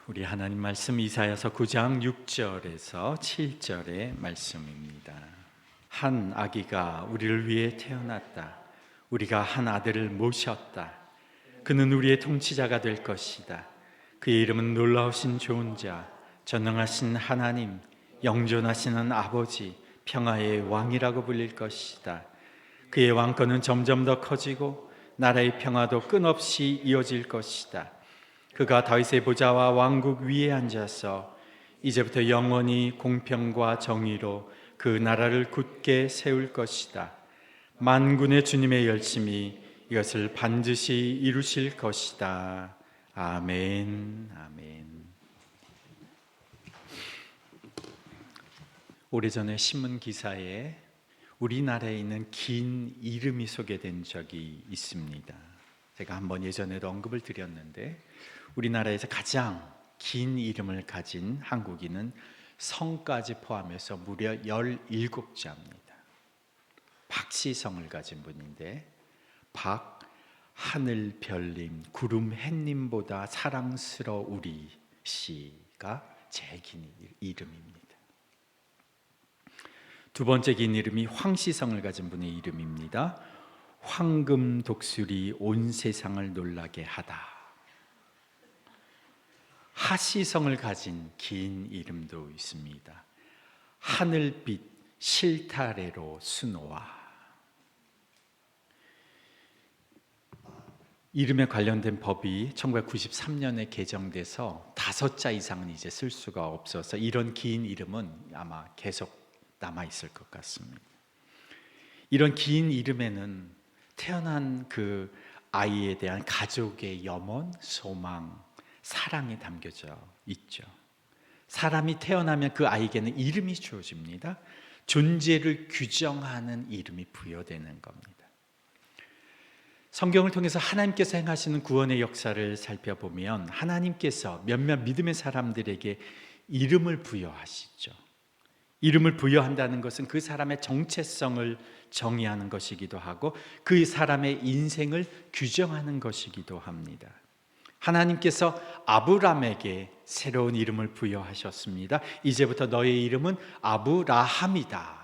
우리 하나님 말씀 이사야서 9장 6절에서 7절의 말씀입니다. 한 아기가 우리를 위해 태어났다. 우리가 한 아들을 모셨다. 그는 우리의 통치자가 될 것이다. 그의 이름은 놀라우신 좋은 자, 전능하신 하나님, 영존하시는 아버지, 평화의 왕이라고 불릴 것이다. 그의 왕권은 점점 더 커지고 나라의 평화도 끝없이 이어질 것이다. 그가 다윗의 보좌와 왕국 위에 앉아서 이제부터 영원히 공평과 정의로 그 나라를 굳게 세울 것이다. 만군의 주님의 열심히 이것을 반드시 이루실 것이다. 아멘. 아멘. 오래전에 신문 기사에 우리나라에 있는 긴 이름이 소개된 적이 있습니다. 제가 한번 예전에도 언급을 드렸는데 우리나라에서 가장 긴 이름을 가진 한국인은 성까지 포함해서 무려 17자입니다. 박씨성을 가진 분인데 박, 하늘, 별님, 구름, 햇님보다 사랑스러우리 씨가 제일 긴 이름입니다. 두 번째 긴 이름이 황씨성을 가진 분의 이름입니다. 황금 독수리 온 세상을 놀라게 하다. 하씨성을 가진 긴 이름도 있습니다. 하늘빛 실타래로 수놓아. 이름에 관련된 법이 1993년에 개정돼서 5자 이상은 이제 쓸 수가 없어서 이런 긴 이름은 아마 계속 남아 있을 것 같습니다. 이런 긴 이름에는 태어난 그 아이에 대한 가족의 염원, 소망, 사랑이 담겨져 있죠. 사람이 태어나면 그 아이에게는 이름이 주어집니다. 존재를 규정하는 이름이 부여되는 겁니다. 성경을 통해서 하나님께서 행하시는 구원의 역사를 살펴보면 하나님께서 몇몇 믿음의 사람들에게 이름을 부여하시죠. 이름을 부여한다는 것은 그 사람의 정체성을 정의하는 것이기도 하고 그 사람의 인생을 규정하는 것이기도 합니다. 하나님께서 아브람에게 새로운 이름을 부여하셨습니다. 이제부터 너의 이름은 아브라함이다.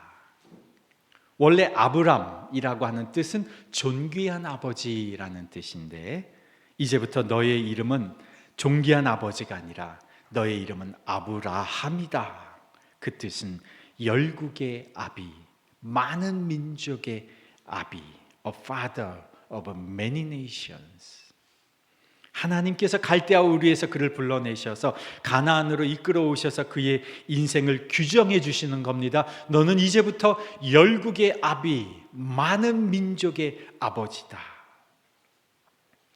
원래 아브람이라고 하는 뜻은 존귀한 아버지라는 뜻인데 이제부터 너의 이름은 존귀한 아버지가 아니라 너의 이름은 아브라함이다. 그 뜻은 열국의 아비, 많은 민족의 아비, a father of many nations. 하나님께서 갈대아 우르에서 그를 불러내셔서 가나안으로 이끌어 오셔서 그의 인생을 규정해 주시는 겁니다. 너는 이제부터 열국의 아비, 많은 민족의 아버지다.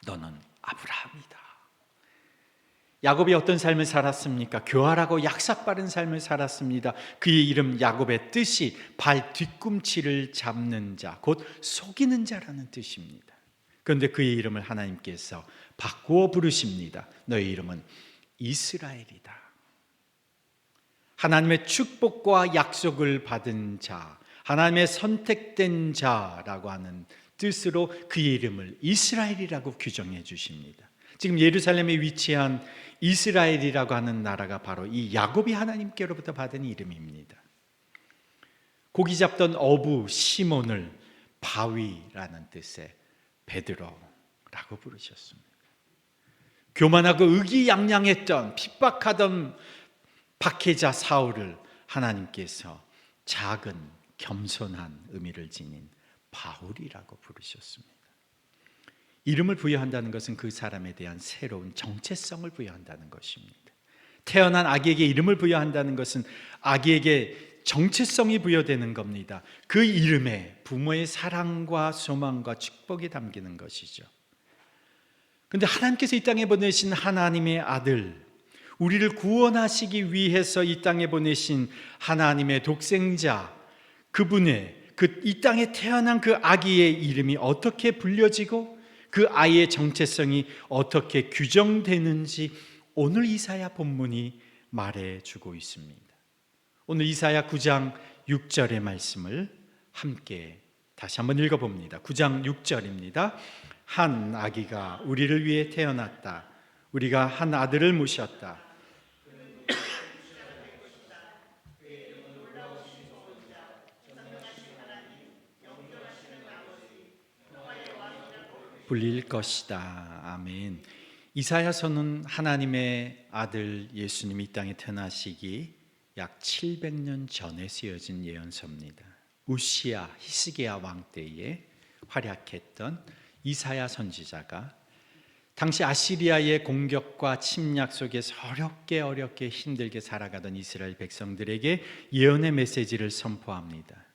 너는 아브라함이다. 야곱이 어떤 삶을 살았습니까? 교활하고 약삭빠른 삶을 살았습니다. 그의 이름 야곱의 뜻이 발 뒤꿈치를 잡는 자, 곧 속이는 자라는 뜻입니다. 그런데 그의 이름을 하나님께서 바꾸어 부르십니다. 너의 이름은 이스라엘이다. 하나님의 축복과 약속을 받은 자, 하나님의 선택된 자라고 하는 뜻으로 그의 이름을 이스라엘이라고 규정해 주십니다. 지금 예루살렘에 위치한 이스라엘이라고 하는 나라가 바로 이 야곱이 하나님께로부터 받은 이름입니다. 고기 잡던 어부 시몬을 바위라는 뜻의 베드로라고 부르셨습니다. 교만하고 의기양양했던 핍박하던 박해자 사울을 하나님께서 작은 겸손한 의미를 지닌 바울이라고 부르셨습니다. 이름을 부여한다는 것은 그 사람에 대한 새로운 정체성을 부여한다는 것입니다. 태어난 아기에게 이름을 부여한다는 것은 아기에게 정체성이 부여되는 겁니다. 그 이름에 부모의 사랑과 소망과 축복이 담기는 것이죠. 그런데 하나님께서 이 땅에 보내신 하나님의 아들, 우리를 구원하시기 위해서 이 땅에 보내신 하나님의 독생자, 그분의 이 땅에 태어난 그 아기의 이름이 어떻게 불려지고 그 아이의 정체성이 어떻게 규정되는지 오늘 이사야 본문이 말해주고 있습니다. 오늘 이사야 9장 6절의 말씀을 함께 다시 한번 읽어봅니다. 9장 6절입니다. 한 아기가 우리를 위해 태어났다. 우리가 한 아들을 모셨다. 불릴 것이다. 아멘. 이사야서는 하나님의 아들 예수님이 이 땅에 태어나시기 약 700년 전에 쓰여진 예언서입니다. 우시야 히스기야 왕 때에 활약했던 이사야 선지자가 당시 아시리아의 공격과 침략 속에서 어렵게 힘들게 살아가던 이스라엘 백성들에게 예언의 메시지를 선포합니다.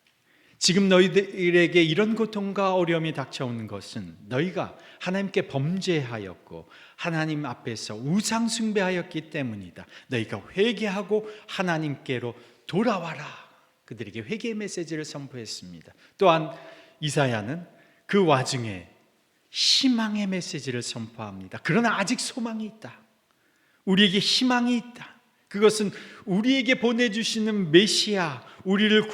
지금 너희들에게 이런 고통과 어려움이 닥쳐오는 것은 너희가 하나님께 범죄하였고 하나님 앞에서 우상 숭배하였기 때문이다. 너희가 회개하고 하나님께로 돌아와라. 그들에게 회개의 메시지를 선포했습니다. 또한 이사야는 그 와중에 희망의 메시지를 선포합니다. 그러나 아직 소망이 있다. 우리에게 희망이 있다. 그것은 우리에게 보내주시는 메시아, 우리를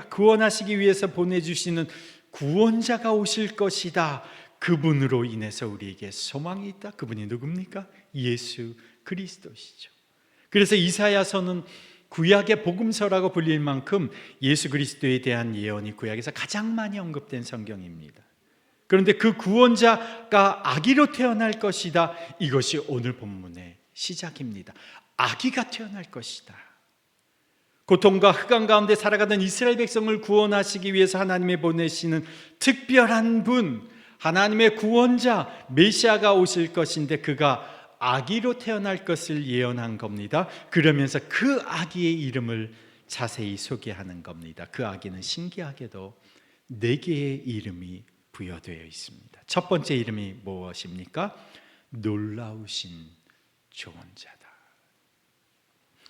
구원하시기 위해서 보내주시는 구원자가 오실 것이다. 그분으로 인해서 우리에게 소망이 있다. 그분이 누굽니까? 예수 그리스도시죠. 그래서 이사야서는 구약의 복음서라고 불릴 만큼 예수 그리스도에 대한 예언이 구약에서 가장 많이 언급된 성경입니다. 그런데 그 구원자가 아기로 태어날 것이다. 이것이 오늘 본문의 시작입니다. 아기가 태어날 것이다. 고통과 흑암 가운데 살아가던 이스라엘 백성을 구원하시기 위해서 하나님이 보내시는 특별한 분, 하나님의 구원자 메시아가 오실 것인데 그가 아기로 태어날 것을 예언한 겁니다. 그러면서 그 아기의 이름을 자세히 소개하는 겁니다. 그 아기는 신기하게도 4개의 이름이 부여되어 있습니다. 첫 번째 이름이 무엇입니까? 놀라우신 조언자다.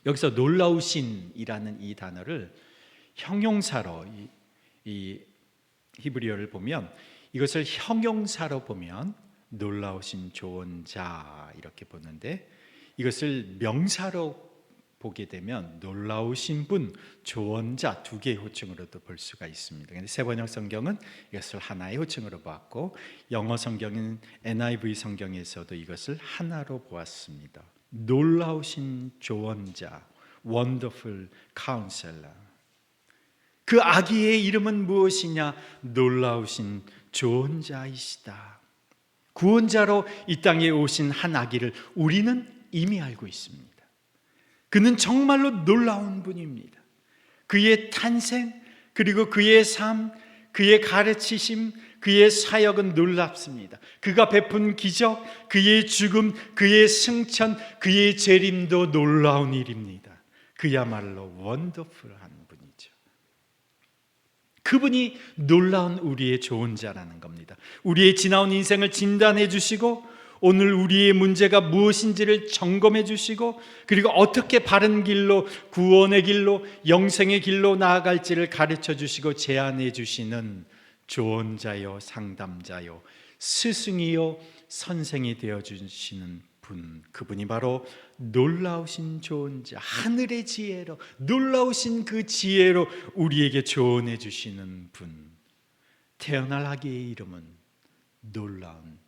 여기서 놀라우신이라는 이 단어를 형용사로 이 히브리어를 보면 이것을 형용사로 보면 놀라우신 조언자 이렇게 보는데 이것을 명사로 보게 되면 놀라우신 분, 조언자 2개의 호칭으로도 볼 수가 있습니다. 그런데 세번역 성경은 이것을 하나의 호칭으로 보았고 영어 성경인 NIV 성경에서도 이것을 하나로 보았습니다. 놀라우신 조언자, Wonderful Counselor. 그 아기의 이름은 무엇이냐? 놀라우신 조언자이시다. 구원자로 이 땅에 오신 한 아기를 우리는 이미 알고 있습니다. 그는 정말로 놀라운 분입니다. 그의 탄생, 그리고 그의 삶, 그의 가르치심, 그의 사역은 놀랍습니다. 그가 베푼 기적, 그의 죽음, 그의 승천, 그의 재림도 놀라운 일입니다. 그야말로 원더풀한 분이죠. 그분이 놀라운 우리의 조언자라는 겁니다. 우리의 지나온 인생을 진단해 주시고 오늘 우리의 문제가 무엇인지를 점검해 주시고 그리고 어떻게 바른 길로 구원의 길로 영생의 길로 나아갈지를 가르쳐 주시고 제안해 주시는 조언자요 상담자요 스승이요 선생이 되어 주시는 분, 그분이 바로 놀라우신 조언자, 하늘의 지혜로 놀라우신 그 지혜로 우리에게 조언해 주시는 분. 태어날 아기의 이름은 놀라운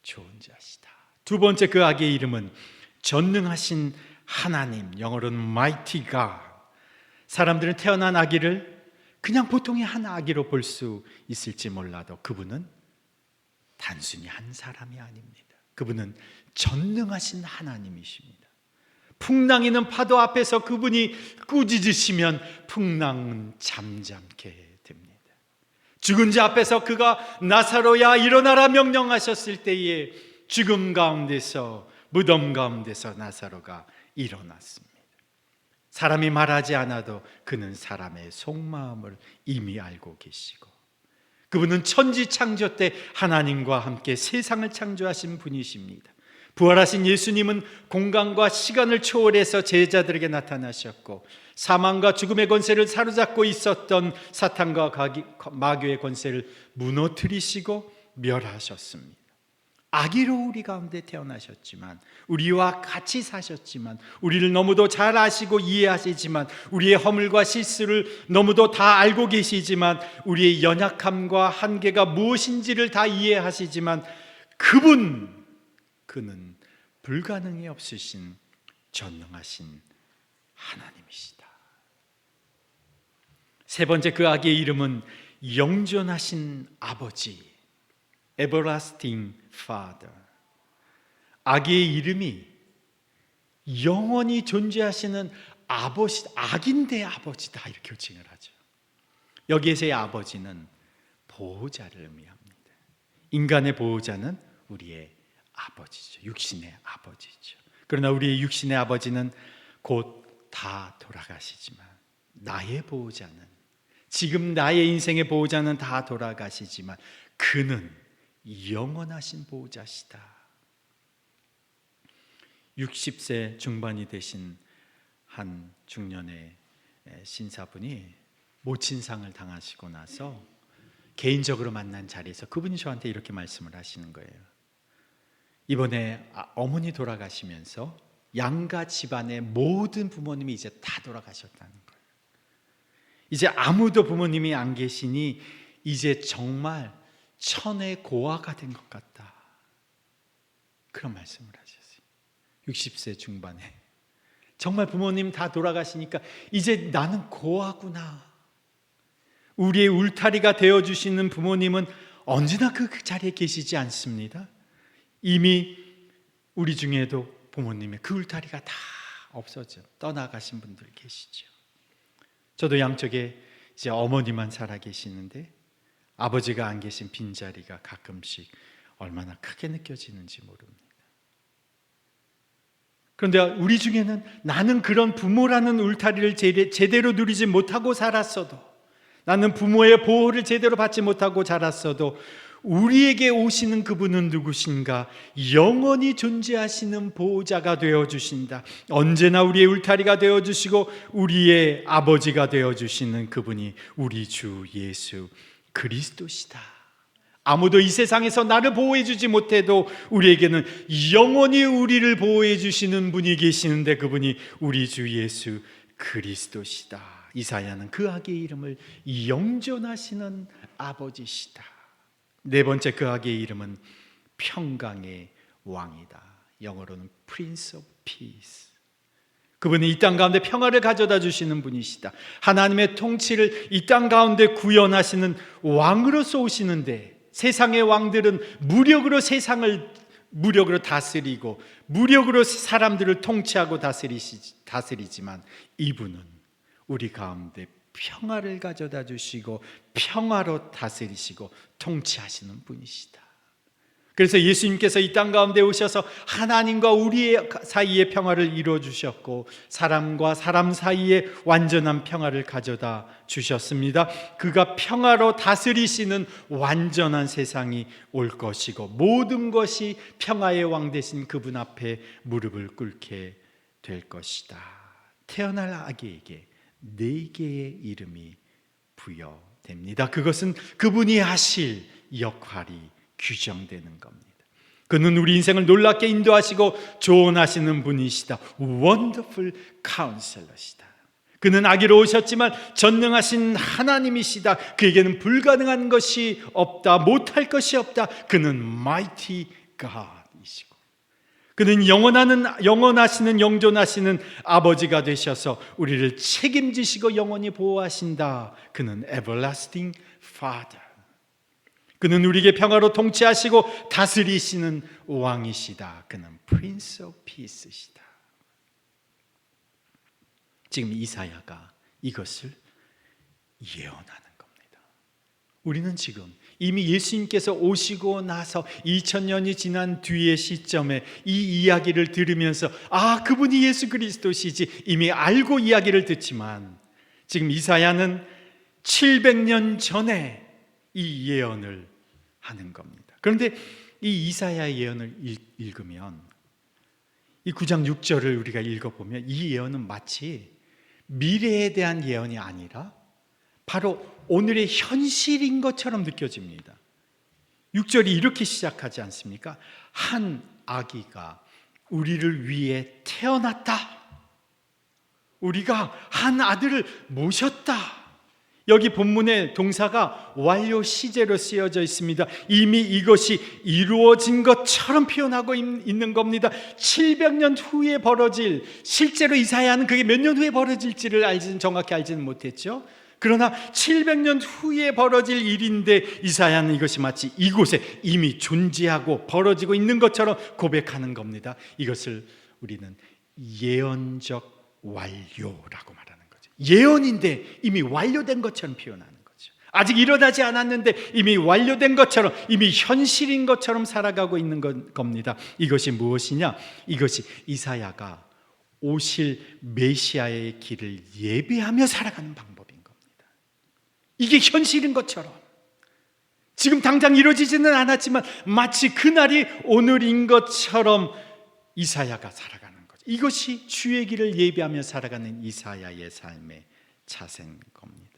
조언자시다. 두 번째 그 아기의 이름은 전능하신 하나님, 영어로는 Mighty God. 사람들은 태어난 아기를 그냥 보통의 한 아기로 볼 수 있을지 몰라도 그분은 단순히 한 사람이 아닙니다. 그분은 전능하신 하나님이십니다. 풍랑이는 파도 앞에서 그분이 꾸짖으시면 풍랑은 잠잠게 됩니다. 죽은 자 앞에서 그가 나사로야 일어나라 명령하셨을 때에 죽음 가운데서 무덤 가운데서 나사로가 일어났습니다. 사람이 말하지 않아도 그는 사람의 속마음을 이미 알고 계시고 그분은 천지 창조 때 하나님과 함께 세상을 창조하신 분이십니다. 부활하신 예수님은 공간과 시간을 초월해서 제자들에게 나타나셨고 사망과 죽음의 권세를 사로잡고 있었던 사탄과 마귀의 권세를 무너뜨리시고 멸하셨습니다. 아기로 우리 가운데 태어나셨지만 우리와 같이 사셨지만 우리를 너무도 잘 아시고 이해하시지만 우리의 허물과 실수를 너무도 다 알고 계시지만 우리의 연약함과 한계가 무엇인지를 다 이해하시지만 그는 불가능이 없으신 전능하신 하나님이시다. 세 번째 그 아기의 이름은 영존하신 아버지. Everlasting Father. 아기의 이름이 영원히 존재하시는 아버지, 아기인데 아버지다 이렇게 호칭을 하죠. 여기에서의 아버지는 보호자를 의미합니다. 인간의 보호자는 우리의 아버지죠. 육신의 아버지죠. 그러나 우리의 육신의 아버지는 곧 다 돌아가시지만 나의 보호자는, 지금 나의 인생의 보호자는 다 돌아가시지만 그는 영원하신 보호자시다. 60세 중반이 되신 한 중년의 신사분이 모친상을 당하시고 나서 개인적으로 만난 자리에서 그분이 저한테 이렇게 말씀을 하시는 거예요. 이번에 어머니 돌아가시면서 양가 집안의 모든 부모님이 이제 다 돌아가셨다는 거예요. 이제 아무도 부모님이 안 계시니 이제 정말 천의 고아가 된 것 같다. 그런 말씀을 하셨어요. 60세 중반에 정말 부모님 다 돌아가시니까 이제 나는 고아구나. 우리의 울타리가 되어주시는 부모님은 언제나 그 자리에 계시지 않습니다. 이미 우리 중에도 부모님의 그 울타리가 다 없어져 떠나가신 분들 계시죠. 저도 양쪽에 이제 어머니만 살아 계시는데 아버지가 안 계신 빈자리가 가끔씩 얼마나 크게 느껴지는지 모릅니다. 그런데 우리 중에는 나는 그런 부모라는 울타리를 제대로 누리지 못하고 살았어도, 나는 부모의 보호를 제대로 받지 못하고 자랐어도 우리에게 오시는 그분은 누구신가? 영원히 존재하시는 보호자가 되어주신다. 언제나 우리의 울타리가 되어주시고 우리의 아버지가 되어주시는 그분이 우리 주 예수 그리스도시다. 아무도 이 세상에서 나를 보호해주지 못해도 우리에게는 영원히 우리를 보호해주시는 분이 계시는데 그분이 우리 주 예수 그리스도시다. 이사야는 그 아기의 이름을 영존하시는 아버지시다. 네 번째, 그 아기의 이름은 평강의 왕이다. 영어로는 Prince of Peace. 그분은 이 땅 가운데 평화를 가져다 주시는 분이시다. 하나님의 통치를 이 땅 가운데 구현하시는 왕으로서 오시는데, 세상의 왕들은 무력으로 세상을 무력으로 다스리고 무력으로 사람들을 통치하고 다스리지만 이분은 우리 가운데 평화를 가져다 주시고 평화로 다스리시고 통치하시는 분이시다. 그래서 예수님께서 이 땅 가운데 오셔서 하나님과 우리의 사이에 평화를 이루어 주셨고 사람과 사람 사이에 완전한 평화를 가져다 주셨습니다. 그가 평화로 다스리시는 완전한 세상이 올 것이고 모든 것이 평화의 왕 되신 그분 앞에 무릎을 꿇게 될 것이다. 태어날 아기에게 4개의 이름이 부여됩니다. 그것은 그분이 하실 역할이 규정되는 겁니다. 그는 우리 인생을 놀랍게 인도하시고 조언하시는 분이시다. Wonderful Counselor시다. 그는 아기로 오셨지만 전능하신 하나님이시다. 그에게는 불가능한 것이 없다. 못할 것이 없다. 그는 Mighty God이시고 그는 영원하시는 영존하시는 아버지가 되셔서 우리를 책임지시고 영원히 보호하신다. 그는 Everlasting Father. 그는 우리에게 평화로 통치하시고 다스리시는 왕이시다. 그는 Prince of Peace시다. 지금 이사야가 이것을 예언하는 겁니다. 우리는 지금 이미 예수님께서 오시고 나서 2000년이 지난 뒤의 시점에 이 이야기를 들으면서 그분이 예수 그리스도시지 이미 알고 이야기를 듣지만 지금 이사야는 700년 전에 이 예언을 하는 겁니다. 그런데 이 이사야의 예언을 읽으면 이 9장 6절을 우리가 읽어보면 이 예언은 마치 미래에 대한 예언이 아니라 바로 오늘의 현실인 것처럼 느껴집니다. 6절이 이렇게 시작하지 않습니까? 한 아기가 우리를 위해 태어났다. 우리가 한 아들을 모셨다. 여기 본문의 동사가 완료 시제로 쓰여져 있습니다. 이미 이것이 이루어진 것처럼 표현하고 있는 겁니다. 700년 후에 벌어질, 실제로 이사야는 그게 몇 년 후에 벌어질지를 정확히 알지는 못했죠. 그러나 700년 후에 벌어질 일인데 이사야는 이것이 마치 이곳에 이미 존재하고 벌어지고 있는 것처럼 고백하는 겁니다. 이것을 우리는 예언적 완료라고 말하는 거죠. 예언인데 이미 완료된 것처럼 표현하는 거죠. 아직 일어나지 않았는데 이미 완료된 것처럼, 이미 현실인 것처럼 살아가고 있는 겁니다. 이것이 무엇이냐? 이것이 이사야가 오실 메시아의 길을 예배하며 살아가는 방법인 겁니다. 이게 현실인 것처럼, 지금 당장 이루어지지는 않았지만 마치 그날이 오늘인 것처럼 이사야가 살아가는 거죠. 이것이 주의 길을 예배하며 살아가는 이사야의 삶의 자세인 겁니다.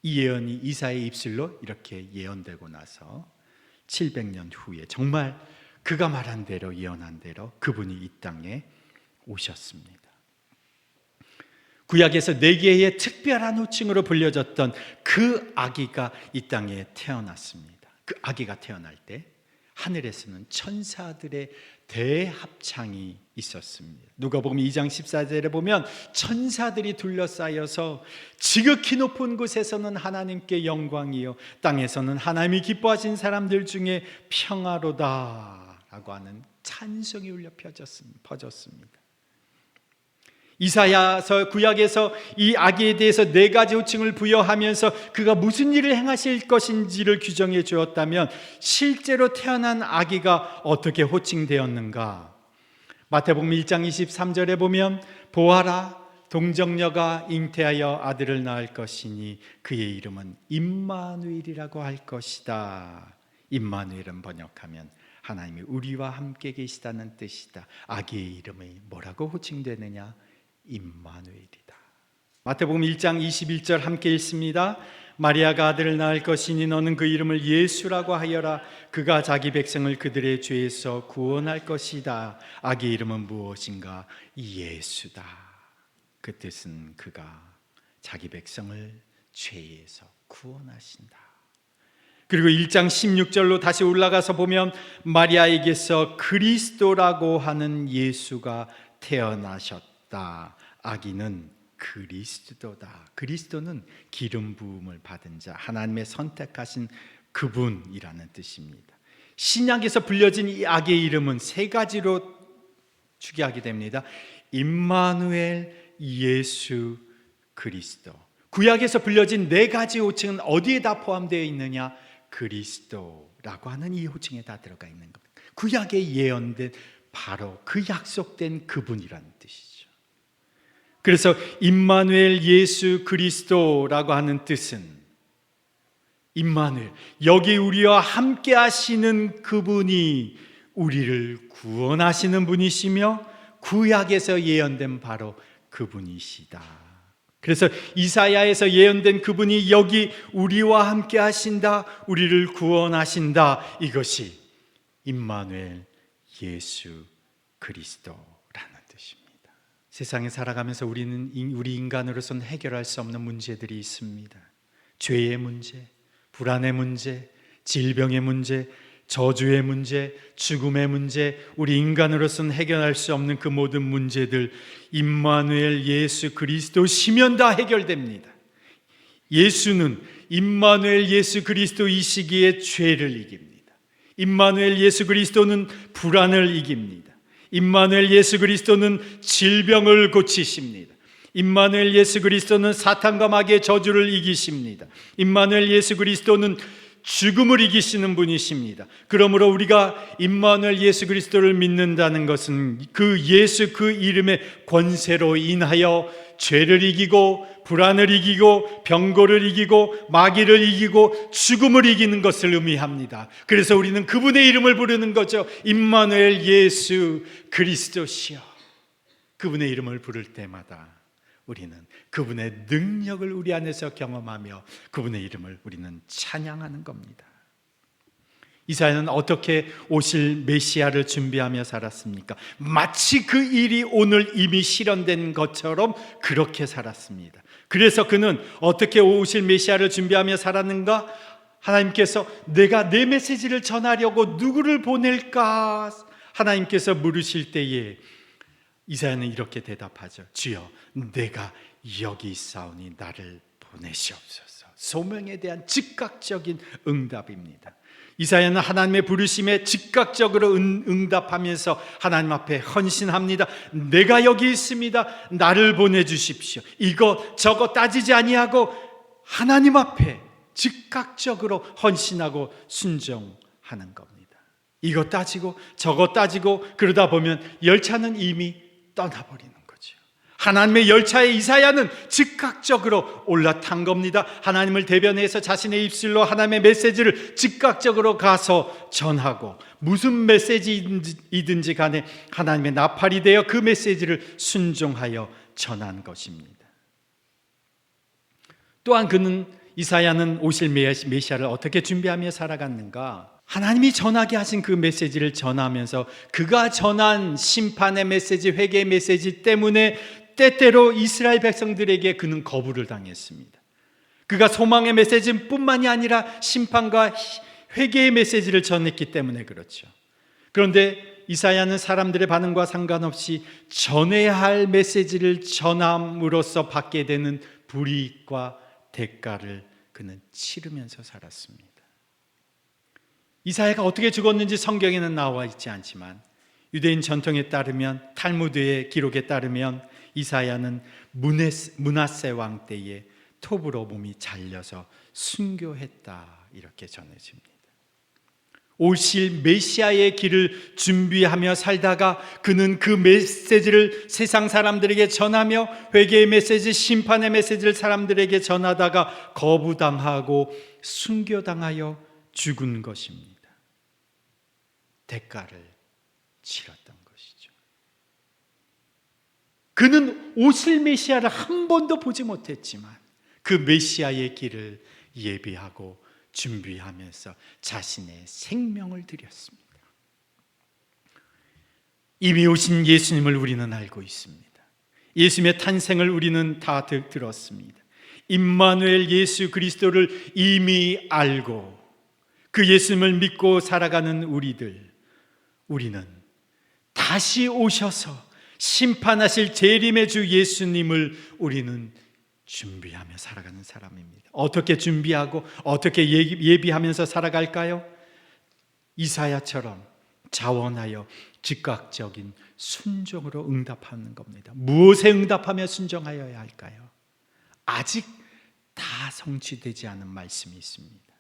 이 예언이 이사야의 입술로 이렇게 예언되고 나서 700년 후에 정말 그가 말한 대로, 예언한 대로 그분이 이 땅에 오셨습니다. 구약에서 4개의 특별한 호칭으로 불려졌던 그 아기가 이 땅에 태어났습니다. 그 아기가 태어날 때 하늘에서는 천사들의 대합창이 있었습니다. 누가복음 2장 14절에 보면 천사들이 둘러싸여서 지극히 높은 곳에서는 하나님께 영광이요, 땅에서는 하나님이 기뻐하신 사람들 중에 평화로다 라고 하는 찬송이 울려 퍼졌습니다. 이사야서 구약에서 이 아기에 대해서 4가지 호칭을 부여하면서 그가 무슨 일을 행하실 것인지를 규정해 주었다면, 실제로 태어난 아기가 어떻게 호칭되었는가? 마태복음 1장 23절에 보면 보아라, 동정녀가 잉태하여 아들을 낳을 것이니 그의 이름은 임마누엘이라고 할 것이다. 임마누엘은 번역하면 하나님이 우리와 함께 계시다는 뜻이다. 아기의 이름이 뭐라고 호칭되느냐? 임마누엘이다. 마태복음 1장 21절 함께 읽습니다. 마리아가 아들을 낳을 것이니 너는 그 이름을 예수라고 하여라. 그가 자기 백성을 그들의 죄에서 구원할 것이다. 아기 이름은 무엇인가? 예수다. 그 뜻은 그가 자기 백성을 죄에서 구원하신다. 그리고 1장 16절로 다시 올라가서 보면 마리아에게서 그리스도라고 하는 예수가 태어나셨다. 아기는 그리스도다. 그리스도는 기름 부음을 받은 자, 하나님의 선택하신 그분이라는 뜻입니다. 신약에서 불려진 이 아기의 이름은 3가지로 추계하게 됩니다. 임마누엘, 예수, 그리스도. 구약에서 불려진 4가지 호칭은 어디에 다 포함되어 있느냐? 그리스도라고 하는 이 호칭에 다 들어가 있는 겁니다. 구약에 예언된 바로 그 약속된 그분이라는 뜻이죠. 그래서 임마누엘, 예수 그리스도라고 하는 뜻은 임마누엘, 여기 우리와 함께 하시는 그분이 우리를 구원하시는 분이시며 구약에서 예언된 바로 그분이시다. 그래서 이사야에서 예언된 그분이 여기 우리와 함께 하신다, 우리를 구원하신다. 이것이 임마누엘, 예수 그리스도라는 뜻입니다. 세상에 살아가면서 우리 인간으로서는 해결할 수 없는 문제들이 있습니다. 죄의 문제, 불안의 문제, 질병의 문제, 저주의 문제, 죽음의 문제, 우리 인간으로서는 해결할 수 없는 그 모든 문제들 임마누엘 예수 그리스도시면 다 해결됩니다. 예수는 임마누엘 예수 그리스도 이 시기에 죄를 이깁니다. 임마누엘 예수 그리스도는 불안을 이깁니다. 임마누엘 예수 그리스도는 질병을 고치십니다. 임마누엘 예수 그리스도는 사탄과 마귀의 저주를 이기십니다. 임마누엘 예수 그리스도는 죽음을 이기시는 분이십니다. 그러므로 우리가 임마누엘 예수 그리스도를 믿는다는 것은 그 예수 그 이름의 권세로 인하여 죄를 이기고 불안을 이기고 병고를 이기고 마귀를 이기고 죽음을 이기는 것을 의미합니다. 그래서 우리는 그분의 이름을 부르는 거죠. 임마누엘 예수 그리스도시여. 그분의 이름을 부를 때마다 우리는 그분의 능력을 우리 안에서 경험하며 그분의 이름을 우리는 찬양하는 겁니다. 이사야는 어떻게 오실 메시아를 준비하며 살았습니까? 마치 그 일이 오늘 이미 실현된 것처럼 그렇게 살았습니다. 그래서 그는 어떻게 오실 메시아를 준비하며 살았는가? 하나님께서 내가 내 메시지를 전하려고 누구를 보낼까? 하나님께서 물으실 때에 이사야는 이렇게 대답하죠. 주여, 내가 여기 있사오니 나를 보내시옵소서. 소명에 대한 즉각적인 응답입니다. 이사야는 하나님의 부르심에 즉각적으로 응답하면서 하나님 앞에 헌신합니다. 내가 여기 있습니다. 나를 보내주십시오. 이거 저거 따지지 아니하고 하나님 앞에 즉각적으로 헌신하고 순종하는 겁니다. 이거 따지고 저거 따지고 그러다 보면 열차는 이미 떠나버리는 거죠. 하나님의 열차에 이사야는 즉각적으로 올라탄 겁니다. 하나님을 대변해서 자신의 입술로 하나님의 메시지를 즉각적으로 가서 전하고, 무슨 메시지이든지 간에 하나님의 나팔이 되어 그 메시지를 순종하여 전한 것입니다. 또한 이사야는 오실 메시아를 어떻게 준비하며 살아갔는가? 하나님이 전하게 하신 그 메시지를 전하면서 그가 전한 심판의 메시지, 회개의 메시지 때문에 때때로 이스라엘 백성들에게 그는 거부를 당했습니다. 그가 소망의 메시지뿐만이 아니라 심판과 회개의 메시지를 전했기 때문에 그렇죠. 그런데 이사야는 사람들의 반응과 상관없이 전해야 할 메시지를 전함으로써 받게 되는 불이익과 대가를 그는 치르면서 살았습니다. 이사야가 어떻게 죽었는지 성경에는 나와 있지 않지만 유대인 전통에 따르면, 탈무드의 기록에 따르면 이사야는 므낫세 왕 때에 톱으로 몸이 잘려서 순교했다, 이렇게 전해집니다. 오실 메시아의 길을 준비하며 살다가 그는 그 메시지를 세상 사람들에게 전하며 회개의 메시지, 심판의 메시지를 사람들에게 전하다가 거부당하고 순교당하여 죽은 것입니다. 대가를 치렀던 것이죠. 그는 오실 메시아를 한 번도 보지 못했지만 그 메시아의 길을 예비하고 준비하면서 자신의 생명을 드렸습니다. 이미 오신 예수님을 우리는 알고 있습니다. 예수님의 탄생을 우리는 다 들었습니다. 임마누엘 예수 그리스도를 이미 알고 그 예수님을 믿고 살아가는 우리는 다시 오셔서 심판하실 재림의 주 예수님을 우리는 준비하며 살아가는 사람입니다. 어떻게 준비하고 어떻게 예비하면서 살아갈까요? 이사야처럼 자원하여 즉각적인 순종으로 응답하는 겁니다. 무엇에 응답하며 순종하여야 할까요? 아직 다 성취되지 않은 말씀이 있습니다.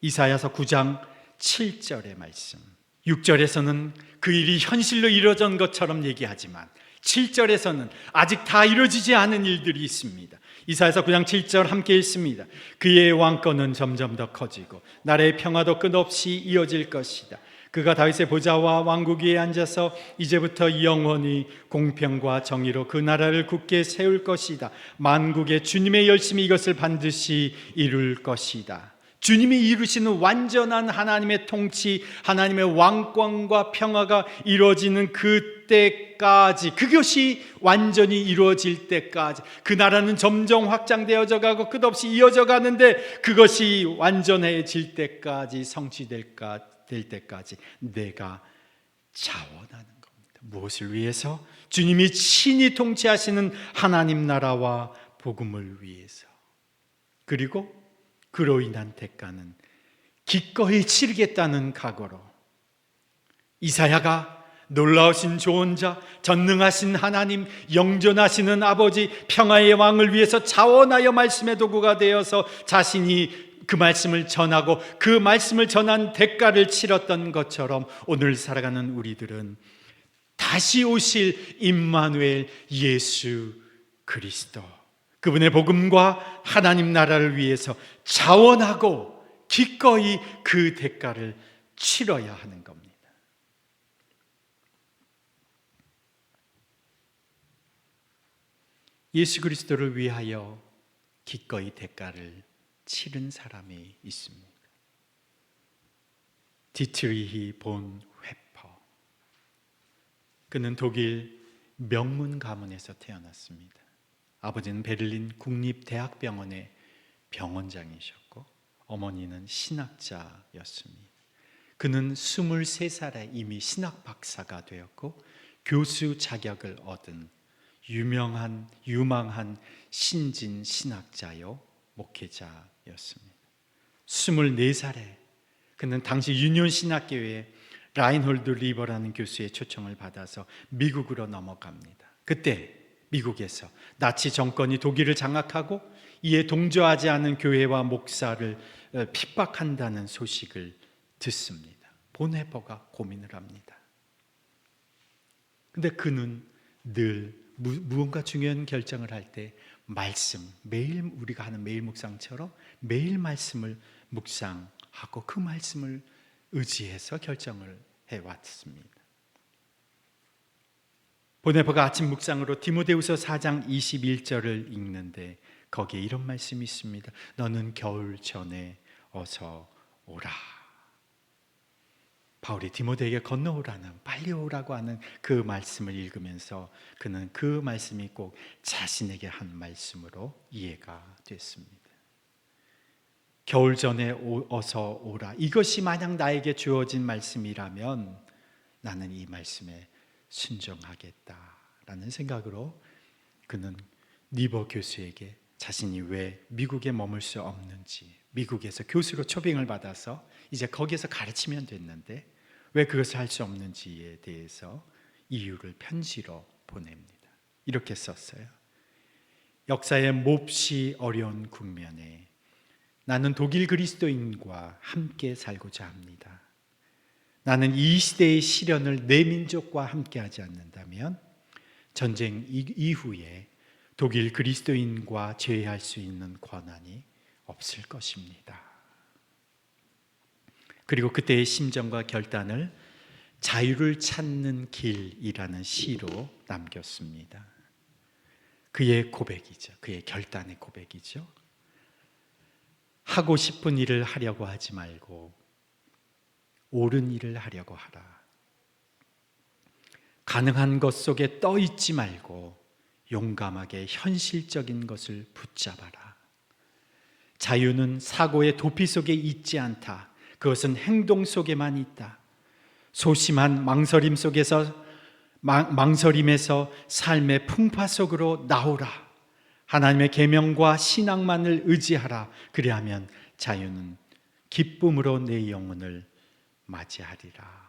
이사야서 9장 7절의 말씀, 6절에서는 그 일이 현실로 이루어진 것처럼 얘기하지만 7절에서는 아직 다 이루어지지 않은 일들이 있습니다. 이사야서 9장 7절 함께 읽습니다. 그의 왕권은 점점 더 커지고 나라의 평화도 끝없이 이어질 것이다. 그가 다윗의 보좌와 왕국 위에 앉아서 이제부터 영원히 공평과 정의로 그 나라를 굳게 세울 것이다. 만국의 주님의 열심이 이것을 반드시 이룰 것이다. 주님이 이루시는 완전한 하나님의 통치, 하나님의 왕권과 평화가 이루어지는 그때까지, 그것이 완전히 이루어질 때까지, 그 나라는 점점 확장되어져 가고 끝없이 이어져 가는데 그것이 완전해질 때까지, 성취될 때까지 내가 자원하는 겁니다. 무엇을 위해서? 주님이 친히 통치하시는 하나님 나라와 복음을 위해서. 그리고 그로 인한 대가는 기꺼이 치르겠다는 각오로 이사야가 놀라우신 조언자, 전능하신 하나님, 영존하시는 아버지, 평화의 왕을 위해서 자원하여 말씀의 도구가 되어서 자신이 그 말씀을 전하고 그 말씀을 전한 대가를 치렀던 것처럼 오늘 살아가는 우리들은 다시 오실 임마누엘 예수 그리스도, 그분의 복음과 하나님 나라를 위해서 자원하고 기꺼이 그 대가를 치러야 하는 겁니다. 예수 그리스도를 위하여 기꺼이 대가를 치른 사람이 있습니다. 디트리히 본 회퍼. 그는 독일 명문 가문에서 태어났습니다. 아버지는 베를린 국립대학병원의 병원장이셨고 어머니는 신학자였습니다. 그는 23살에 이미 신학 박사가 되었고 교수 자격을 얻은 유망한 신진 신학자요 목회자였습니다. 24살에 그는 당시 유니온 신학교회 라인홀드 리버라는 교수의 초청을 받아서 미국으로 넘어갑니다. 그때 미국에서 나치 정권이 독일을 장악하고 이에 동조하지 않은 교회와 목사를 핍박한다는 소식을 듣습니다. 보네버가 고민을 합니다. 근데 그는 늘 무언가 중요한 결정을 할 때 말씀, 매일 우리가 하는 매일 묵상처럼 매일 말씀을 묵상하고 그 말씀을 의지해서 결정을 해왔습니다. 보네버가 아침 묵상으로 디모데후서 4장 21절을 읽는데 거기에 이런 말씀이 있습니다. 너는 겨울 전에 어서 오라. 바울이 디모데에게 건너오라는, 빨리 오라고 하는 그 말씀을 읽으면서 그는 그 말씀이 꼭 자신에게 한 말씀으로 이해가 됐습니다. 겨울 전에 어서 오라. 이것이 만약 나에게 주어진 말씀이라면 나는 이 말씀에 순종하겠다라는 생각으로 그는 리버 교수에게 자신이 왜 미국에 머물 수 없는지, 미국에서 교수로 초빙을 받아서 이제 거기에서 가르치면 됐는데 왜 그것을 할 수 없는지에 대해서 이유를 편지로 보냅니다. 이렇게 썼어요. 역사의 몹시 어려운 국면에 나는 독일 그리스도인과 함께 살고자 합니다. 나는 이 시대의 시련을 내 민족과 함께 하지 않는다면 전쟁 이후에 독일 그리스도인과 제외할 수 있는 권한이 없을 것입니다. 그리고 그때의 심정과 결단을 자유를 찾는 길이라는 시로 남겼습니다. 그의 고백이죠. 그의 결단의 고백이죠. 하고 싶은 일을 하려고 하지 말고 옳은 일을 하려고 하라. 가능한 것 속에 떠 있지 말고 용감하게 현실적인 것을 붙잡아라. 자유는 사고의 도피 속에 있지 않다. 그것은 행동 속에만 있다. 소심한 망설임에서 삶의 풍파 속으로 나오라. 하나님의 계명과 신앙만을 의지하라. 그리하면 자유는 기쁨으로 내 영혼을 맞이하리라.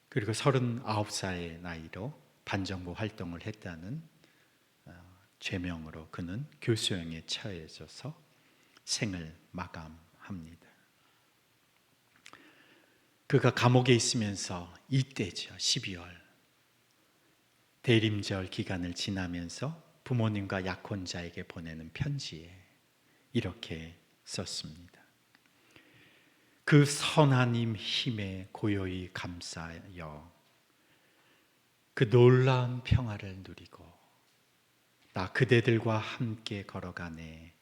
그리고 39살의 나이로 반정부 활동을 했다는 죄명으로 그는 교수형에 처해져서 생을 마감합니다. 그가 감옥에 있으면서 이때죠. 12월 대림절 기간을 지나면서 부모님과 약혼자에게 보내는 편지에 이렇게 썼습니다. 그 선한 힘에 고요히 감싸여 그 놀라운 평화를 누리고 나 그대들과 함께 걸어가네.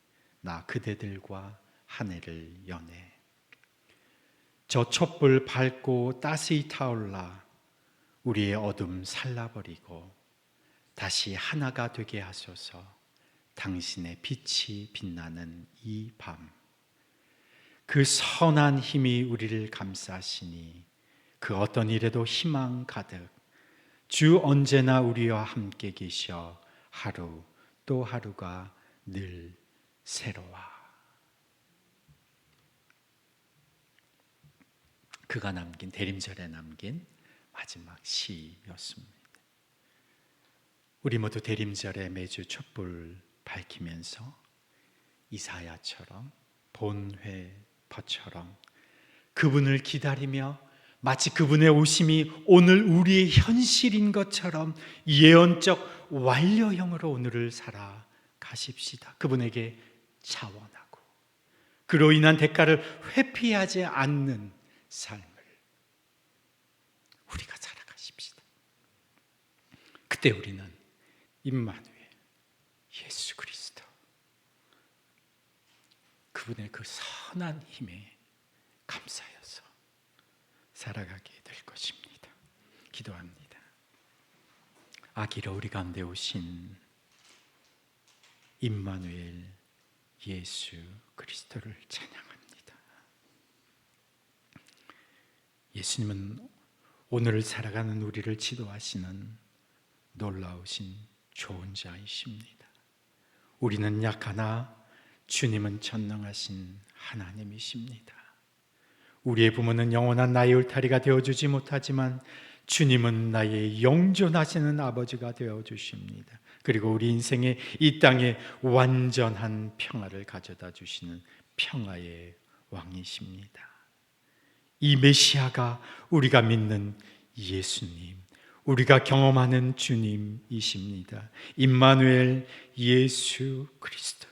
나 그대들과 한 해를 여네. 저 촛불 밝고 따스히 타올라 우리의 어둠 살라버리고 다시 하나가 되게 하소서. 당신의 빛이 빛나는 이 밤, 그 선한 힘이 우리를 감싸시니 그 어떤 일에도 희망 가득 주 언제나 우리와 함께 계셔 하루 또 하루가 늘 새로워. 그가 남긴 대림절에 남긴 마지막 시였습니다. 우리 모두 대림절에 매주 촛불 밝히면서 이사야처럼 본회퍼처럼 그분을 기다리며 마치 그분의 오심이 오늘 우리의 현실인 것처럼 예언적 완료형으로 오늘을 살아가십시다. 그분에게 자원하고 그로 인한 대가를 회피하지 않는 삶을 우리가 살아가십시다. 그때 우리는 임마누엘 예수 그리스도 그분의 그 선한 힘에 감사여서 살아가게 될 것입니다. 기도합니다. 아기로 우리 가운데 오신 임마누엘 예수 그리스도를 찬양합니다. 예수님은 오늘을 살아가는 우리를 지도하시는 놀라우신 좋은 자이십니다. 우리는 약하나 주님은 전능하신 하나님이십니다. 우리의 부모는 영원한 나의 울타리가 되어주지 못하지만 주님은 나의 영존하시는 아버지가 되어주십니다. 그리고 우리 인생의 이 땅에 완전한 평화를 가져다 주시는 평화의 왕이십니다. 이 메시아가 우리가 믿는 예수님, 우리가 경험하는 주님이십니다. 임마누엘 예수 그리스도요.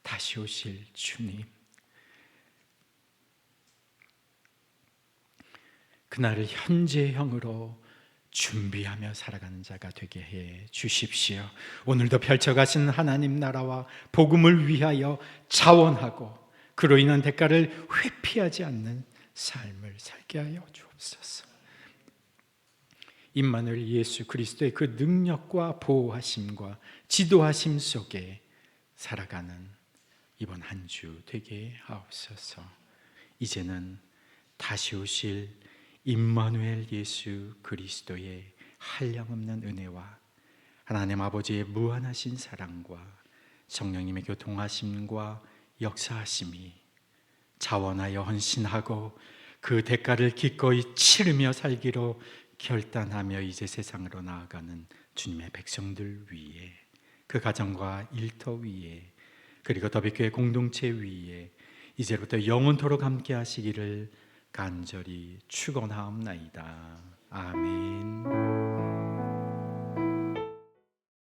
다시 오실 주님. 그날을 현재형으로 준비하며 살아가는 자가 되게 해 주십시오. 오늘도 펼쳐가신 하나님 나라와 복음을 위하여 자원하고 그로 인한 대가를 회피하지 않는 삶을 살게 하여 주옵소서. 임마누엘 예수 그리스도의 그 능력과 보호하심과 지도하심 속에 살아가는 이번 한 주 되게 하옵소서. 이제는 다시 오실 임마누엘 예수 그리스도의 한량없는 은혜와 하나님 아버지의 무한하신 사랑과 성령님의 교통하심과 역사하심이 자원하여 헌신하고 그 대가를 기꺼이 치르며 살기로 결단하며 이제 세상으로 나아가는 주님의 백성들 위에, 그 가정과 일터 위에, 그리고 더비교회 공동체 위에 이제부터 영원토록 함께 하시기를 간절히 축원하옵나이다. 아멘.